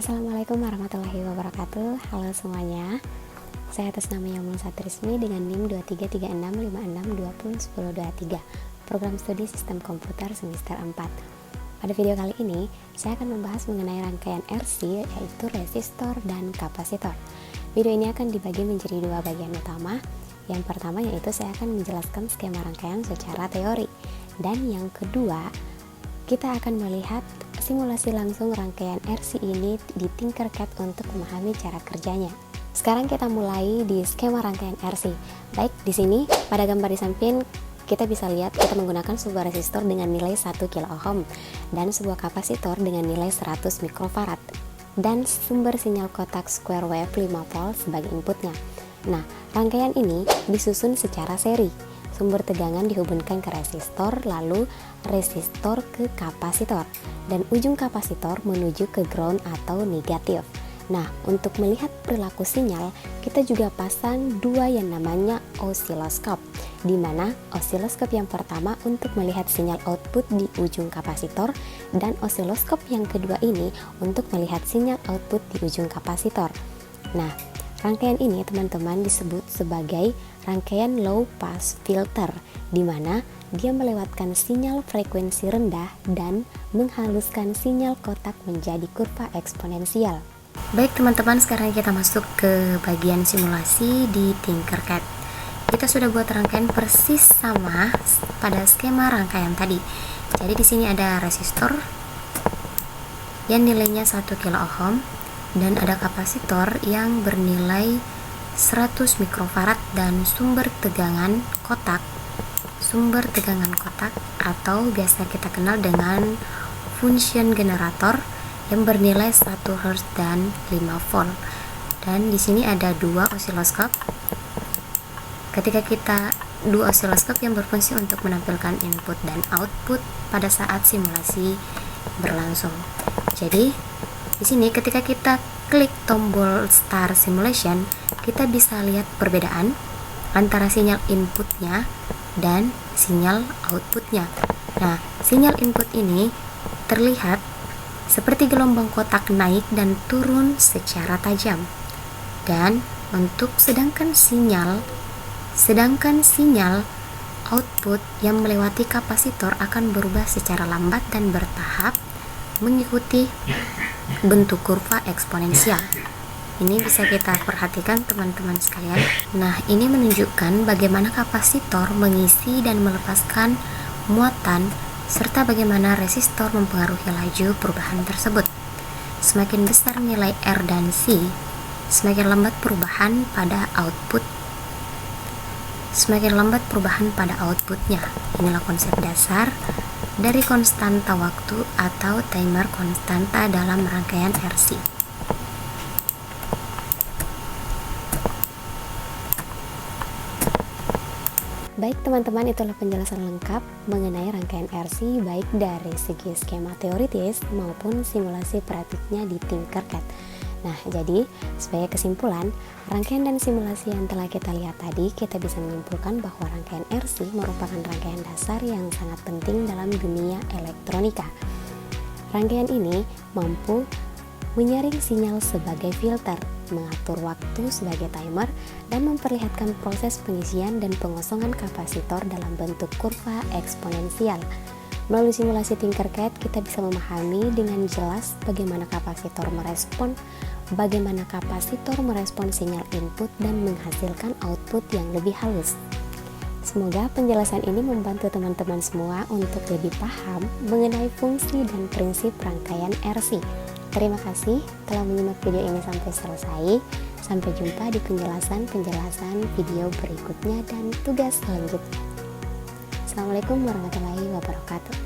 Assalamualaikum warahmatullahi wabarakatuh. Halo semuanya, saya atas nama Yamul Satrismi dengan NIM 233656201023, program studi sistem komputer semester 4. Pada video kali ini, saya akan membahas mengenai rangkaian RC, yaitu resistor dan kapasitor. Video ini akan dibagi menjadi dua bagian utama. Yang pertama yaitu saya akan menjelaskan skema rangkaian secara teori, dan yang kedua kita akan melihat simulasi langsung rangkaian RC ini di Tinkercad untuk memahami cara kerjanya. Sekarang kita mulai di skema rangkaian RC. Baik, di sini pada gambar di samping kita bisa lihat kita menggunakan sebuah resistor dengan nilai 1 kilo ohm dan sebuah kapasitor dengan nilai 100 mikrofarad dan sumber sinyal kotak square wave 5 volt sebagai inputnya. Nah, rangkaian ini disusun secara seri. Sumber tegangan dihubungkan ke resistor, lalu resistor ke kapasitor, dan ujung kapasitor menuju ke ground atau negatif. Nah, untuk melihat perilaku sinyal, kita juga pasang dua yang namanya osiloskop, di mana osiloskop yang pertama untuk melihat sinyal output di ujung kapasitor, dan osiloskop yang kedua ini untuk melihat sinyal output di ujung kapasitor. Nah, rangkaian ini teman-teman disebut sebagai rangkaian low pass filter, di mana dia melewatkan sinyal frekuensi rendah dan menghaluskan sinyal kotak menjadi kurva eksponensial. Baik teman-teman, sekarang kita masuk ke bagian simulasi di Tinkercad. Kita sudah buat rangkaian persis sama pada skema rangkaian tadi. Jadi di sini ada resistor yang nilainya 1 kilo ohm dan ada kapasitor yang bernilai 100 mikrofarad dan sumber tegangan kotak atau biasa kita kenal dengan function generator yang bernilai 1 Hz dan 5 volt. Dan di sini ada dua osiloskop. Dua osiloskop yang berfungsi untuk menampilkan input dan output pada saat simulasi berlangsung. Jadi di sini ketika kita klik tombol Start Simulation, kita bisa lihat perbedaan antara sinyal inputnya dan sinyal outputnya. Nah, sinyal input ini terlihat seperti gelombang kotak naik dan turun secara tajam. Dan untuk sedangkan sinyal output yang melewati kapasitor akan berubah secara lambat dan bertahap mengikuti bentuk kurva eksponensial. Ini bisa kita perhatikan teman-teman sekalian. Nah, ini menunjukkan bagaimana kapasitor mengisi dan melepaskan muatan serta bagaimana resistor mempengaruhi laju perubahan tersebut. Semakin besar nilai R dan C, semakin lambat perubahan pada outputnya. Inilah konsep dasar dari konstanta waktu atau timer konstanta dalam rangkaian RC. Baik teman-teman, itulah penjelasan lengkap mengenai rangkaian RC baik dari segi skema teoritis maupun simulasi praktiknya di Tinkercad. Nah, jadi sebagai kesimpulan, rangkaian dan simulasi yang telah kita lihat tadi, kita bisa menyimpulkan bahwa rangkaian RC merupakan rangkaian dasar yang sangat penting dalam dunia elektronika. Rangkaian ini mampu menyaring sinyal sebagai filter, mengatur waktu sebagai timer, dan memperlihatkan proses pengisian dan pengosongan kapasitor dalam bentuk kurva eksponensial. Melalui simulasi Tinkercad, kita bisa memahami dengan jelas bagaimana kapasitor merespon sinyal input dan menghasilkan output yang lebih halus. Semoga penjelasan ini membantu teman-teman semua untuk lebih paham mengenai fungsi dan prinsip rangkaian RC. Terima kasih telah menyimak video ini sampai selesai. Sampai jumpa di penjelasan video berikutnya dan tugas selanjutnya. Assalamualaikum warahmatullahi wabarakatuh.